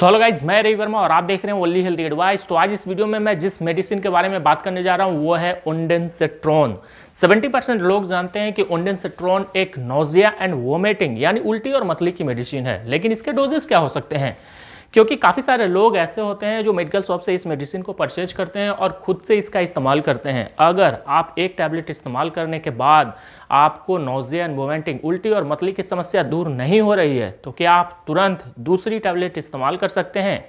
Hello guys, मैं रवि वर्मा और आप देख रहे हैं ओनली हेल्थ एडवाइस। तो आज इस वीडियो में मैं जिस मेडिसिन के बारे में बात करने जा रहा हूं वो है ओंडेंसेट्रोन। 70% लोग जानते हैं कि ओंडेंसेट्रोन एक नोजिया एंड वोमिटिंग यानी उल्टी और मतली की मेडिसिन है, लेकिन इसके डोजेस क्या हो सकते हैं? क्योंकि काफ़ी सारे लोग ऐसे होते हैं जो मेडिकल शॉप से इस मेडिसिन को परचेज करते हैं और खुद से इसका इस्तेमाल करते हैं। अगर आप एक टैबलेट इस्तेमाल करने के बाद आपको नोजिया एंड वोमिटिंग, उल्टी और मतली की समस्या दूर नहीं हो रही है तो क्या आप तुरंत दूसरी टैबलेट इस्तेमाल कर सकते हैं?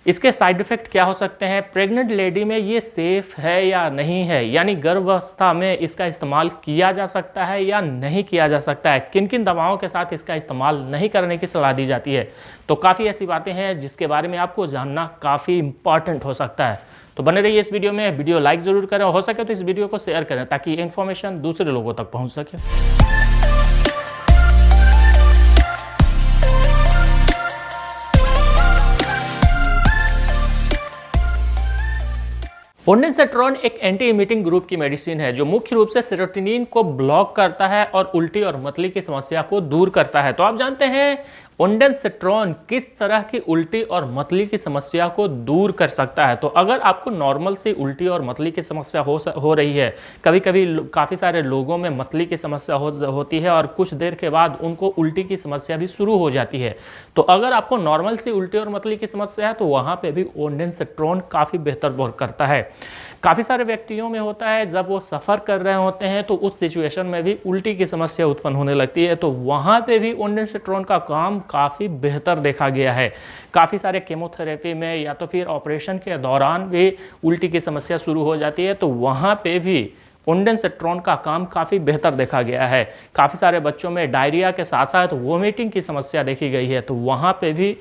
इसके साइड इफेक्ट क्या हो सकते हैं? प्रेग्नेंट लेडी में ये सेफ है या नहीं है, यानी गर्भावस्था में इसका इस्तेमाल किया जा सकता है या नहीं किया जा सकता है? किन किन दवाओं के साथ इसका इस्तेमाल नहीं करने की सलाह दी जाती है? तो काफ़ी ऐसी बातें हैं जिसके बारे में आपको जानना काफ़ी इंपॉर्टेंट हो सकता है। तो बने रहिए इस वीडियो में। वीडियो लाइक ज़रूर करें, हो सके तो इस वीडियो को शेयर करें ताकि इन्फॉर्मेशन दूसरे लोगों तक पहुँच सके। ओंडेंसेट्रोन एक एंटी इमिटिंग ग्रुप की मेडिसिन है जो मुख्य रूप से सेरोटोनिन को ब्लॉक करता है और उल्टी और मतली की समस्या को दूर करता है। तो आप जानते हैं ओंडेंसेट्रोन किस तरह की उल्टी और मतली की समस्या को दूर कर सकता है। तो अगर आपको नॉर्मल से उल्टी और मतली की समस्या हो रही है, कभी कभी काफ़ी सारे लोगों में मतली की समस्या होती है और कुछ देर के बाद उनको उल्टी की समस्या भी शुरू हो जाती है। तो अगर आपको नॉर्मल से उल्टी और मतली की समस्या है तो वहाँ पे भी ओंडेंसेट्रोन काफ़ी बेहतर वर्क करता है। काफ़ी सारे व्यक्तियों में होता है जब वो सफ़र कर रहे होते हैं तो उस सिचुएशन में भी उल्टी की समस्या उत्पन्न होने लगती है, तो वहाँ पे भी ओंडेंसेट्रोन का काम काफ़ी बेहतर देखा गया है। काफ़ी सारे केमोथेरेपी में या तो फिर ऑपरेशन के दौरान भी उल्टी की समस्या शुरू हो जाती है, तो वहाँ पे भी ओंडेंसेट्रोन का काम काफ़ी बेहतर देखा गया है। काफ़ी सारे बच्चों में डायरिया के साथ साथ वोमिटिंग की समस्या देखी गई है, तो वहाँ पे भी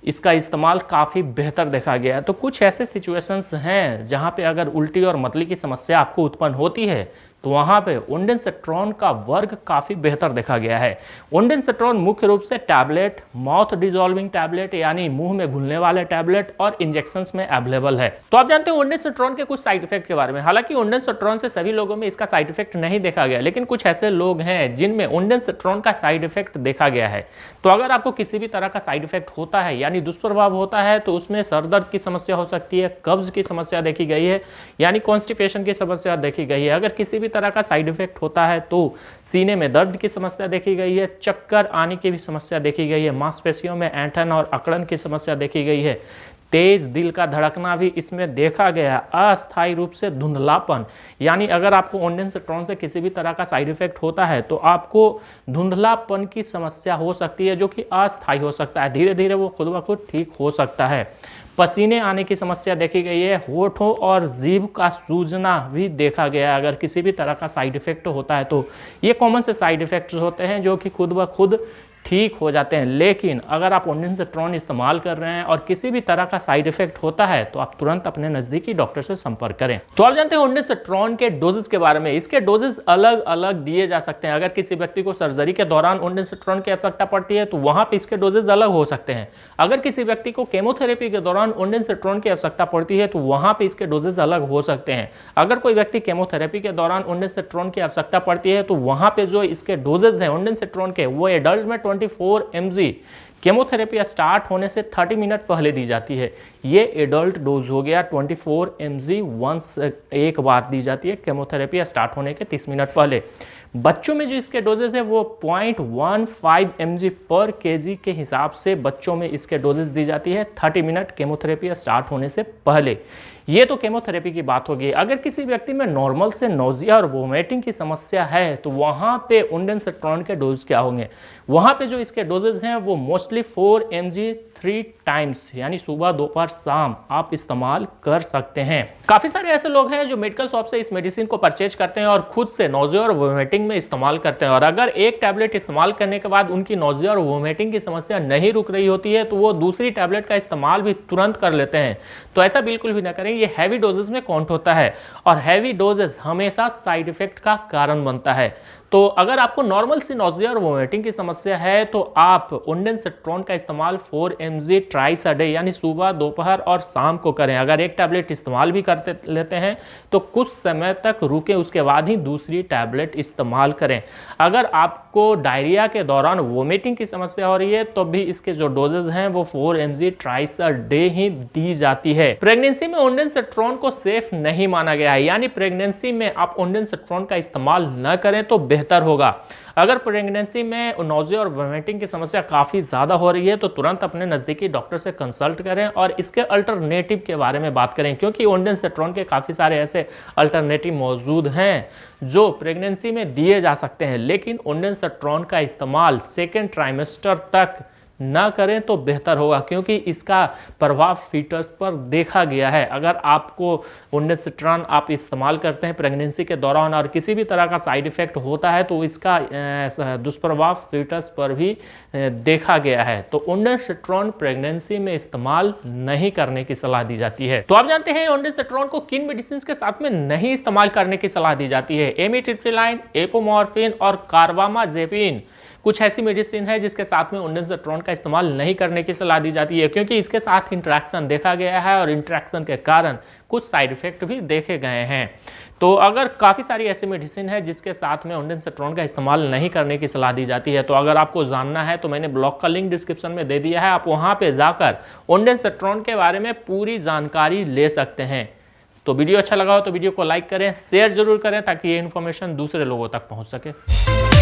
इसका इस्तेमाल काफ़ी बेहतर देखा गया है। तो कुछ ऐसे सिचुएशंस हैं जहाँ पे अगर उल्टी और मतली की समस्या आपको उत्पन्न होती है तो वहाँ पे ओंडेंसेट्रोन का वर्क काफ़ी बेहतर देखा गया है। ओंडेंसेट्रोन मुख्य रूप से टैबलेट, माउथ डिजॉल्विंग टैबलेट यानी मुंह में घुलने वाले टैबलेट और इंजेक्शंस में अवेलेबल है। तो आप जानते हैं ओंडेंसेट्रोन के कुछ साइड इफेक्ट के बारे में। हालांकि ओंडेंसेट्रोन से सभी लोगों में इसका साइड इफेक्ट नहीं देखा गया, लेकिन कुछ ऐसे लोग हैं जिनमें ओंडेंसेट्रोन का साइड इफेक्ट देखा गया है। तो अगर आपको किसी भी तरह का साइड इफेक्ट होता है यानी दुष्प्रभाव होता है तो उसमें सर दर्द की समस्या हो सकती है, कब्ज की समस्या देखी गई है यानी कॉन्स्टिपेशन की समस्या देखी गई है। अगर किसी भी तरह का साइड इफेक्ट होता है तो सीने में दर्द की समस्या देखी गई है, चक्कर आने की भी समस्या देखी गई है, मांसपेशियों में ऐंठन और अकड़न की समस्या देखी गई है, तेज दिल का धड़कना भी इसमें देखा गया, अस्थायी रूप से धुंधलापन यानी अगर आपको ओंडेंसेट्रोन से किसी भी तरह का साइड इफेक्ट होता है तो आपको धुंधलापन की समस्या हो सकती है जो कि अस्थायी हो सकता है, धीरे धीरे वो खुद ब खुद ठीक हो सकता है। पसीने आने की समस्या देखी गई है, होठों और जीभ का सूजना भी देखा गया है अगर किसी भी तरह का साइड इफेक्ट होता है तो। ये कॉमन से साइड इफेक्ट्स होते हैं जो कि खुद ब खुद ठीक हो जाते हैं। लेकिन अगर आप ओंडेंसेट्रोन इस्तेमाल कर रहे हैं और किसी भी तरह का साइड इफेक्ट होता है तो आप तुरंत अपने नजदीकी डॉक्टर से संपर्क करें। तो आप जानते हैं ओंडेंसेट्रोन के डोजेस के बारे में। इसके डोजेस अलग अलग दिए जा सकते हैं। अगर किसी व्यक्ति को सर्जरी के दौरान ओंडेंसेट्रोन की आवश्यकता पड़ती है तो वहां पे इसके डोजेस अलग हो सकते हैं। अगर किसी व्यक्ति को केमोथेरेपी के दौरान ओंडेंसेट्रोन की आवश्यकता पड़ती है तो वहां पे इसके डोजेस अलग हो सकते हैं। अगर कोई व्यक्ति केमोथेरेपी के दौरान ओंडेंसेट्रोन की आवश्यकता पड़ती है तो वहां पे जो इसके डोजेस हैं ओंडेंसेट्रोन के वो एडल्ट में 24 mg केमोथेरेपी स्टार्ट होने से 30 मिनट पहले दी जाती है। ये एडल्ट डोज हो गया। 24 mg वंस एक बार दी जाती है केमोथेरेपी स्टार्ट होने के 30 मिनट पहले। बच्चों में जो इसके डोजेज है वो 0.15 mg पर kg के हिसाब से बच्चों में इसके डोजेज दी जाती है 30 मिनट केमोथेरेपी स्टार्ट होने से पहले। ये तो केमोथेरेपी की बात होगी। अगर किसी व्यक्ति में नॉर्मल से नोजिया और वोमिटिंग की समस्या है तो वहाँ पे ओंडेंसेट्रोन के डोज क्या होंगे? वहाँ पे जो इसके डोजेज हैं वो मोस्टली 4 mg 3 टाइम्स यानी सुबह, दोपहर, शाम आप इस्तेमाल कर सकते हैं। काफ़ी सारे ऐसे लोग हैं जो मेडिकल शॉप से इस मेडिसिन को परचेज करते हैं और खुद से नोजिया और वोमिटिंग में इस्तेमाल करते हैं, और अगर एक टैबलेट इस्तेमाल करने के बाद उनकी नोजिया और वोमिटिंग की समस्या नहीं रुक रही होती है तो वो दूसरी टैबलेट का इस्तेमाल भी तुरंत कर लेते हैं। तो ऐसा बिल्कुल भी ना करें। ये हैवी डोजेस में काउंट होता है और हैवी डोजेस हमेशा साइड इफेक्ट का कारण बनता है। तो अगर आपको नॉर्मल सी नोजिया और वोमिटिंग की समस्या है तो आप ओंडेनसेट्रॉन का इस्तेमाल 4 mg ट्राइस अ डे यानी सुबह, दोपहर और शाम को करें। अगर एक टैबलेट इस्तेमाल भी करते लेते हैं तो कुछ समय तक रुकें, उसके बाद ही दूसरी टैबलेट इस्तेमाल करें। अगर आपको डायरिया के दौरान वोमिटिंग की समस्या हो रही है तो भी इसके जो डोजेज हैं वो 4 mg ट्राइस अ डे ही दी जाती है। प्रेगनेंसी में ओंडेनसेट्रॉन को सेफ नहीं माना गया है, यानी प्रेगनेंसी में आप ओंडेनसेट्रॉन का इस्तेमाल न करें तो बेहतर होगा। अगर प्रेगनेंसी में नोजिया और वोमिटिंग की समस्या काफ़ी ज़्यादा हो रही है तो तुरंत अपने नज़दीकी डॉक्टर से कंसल्ट करें और इसके अल्टरनेटिव के बारे में बात करें, क्योंकि ओंडेनसेट्रॉन के काफ़ी सारे ऐसे अल्टरनेटिव मौजूद हैं जो प्रेगनेंसी में दिए जा सकते हैं, लेकिन ओंडेनसेट्रॉन का इस्तेमाल सेकेंड ट्राइमेस्टर तक ना करें तो बेहतर होगा, क्योंकि इसका प्रभाव फीटस पर देखा गया है। अगर आपको ओंडेनसेट्रॉन आप इस्तेमाल करते हैं प्रेगनेंसी के दौरान और किसी भी तरह का साइड इफेक्ट होता है तो इसका दुष्प्रभाव फीटस पर भी देखा गया है। तो ओंडेनसेट्रॉन प्रेगनेंसी में इस्तेमाल नहीं करने की सलाह दी जाती है। तो आप जानते हैं ओंडेनसेट्रॉन को किन मेडिसिन के साथ में नहीं इस्तेमाल करने की सलाह दी जाती है। एमिट्रिप्टिलाइन, एपोमॉर्फिन और कार्बामाजेपिन कुछ ऐसी मेडिसिन है जिसके साथ में ओंडेनसेट्रॉन का इस्तेमाल नहीं करने की सलाह दी जाती है, क्योंकि इसके साथ इंटरेक्शन देखा गया है और इंटरेक्शन के कारण कुछ साइड इफेक्ट भी देखे गए हैं। तो अगर काफ़ी सारी ऐसी मेडिसिन है जिसके साथ में ओंडेनसेट्रॉन का इस्तेमाल नहीं करने की सलाह दी जाती है, तो अगर आपको जानना है तो मैंने ब्लॉग का लिंक डिस्क्रिप्शन में दे दिया है, आप वहाँ पर जाकर ओंडेनसेट्रॉन के बारे में पूरी जानकारी ले सकते हैं। तो वीडियो अच्छा लगा हो तो वीडियो को लाइक करें, शेयर जरूर करें ताकि ये इन्फॉर्मेशन दूसरे लोगों तक पहुँच सके।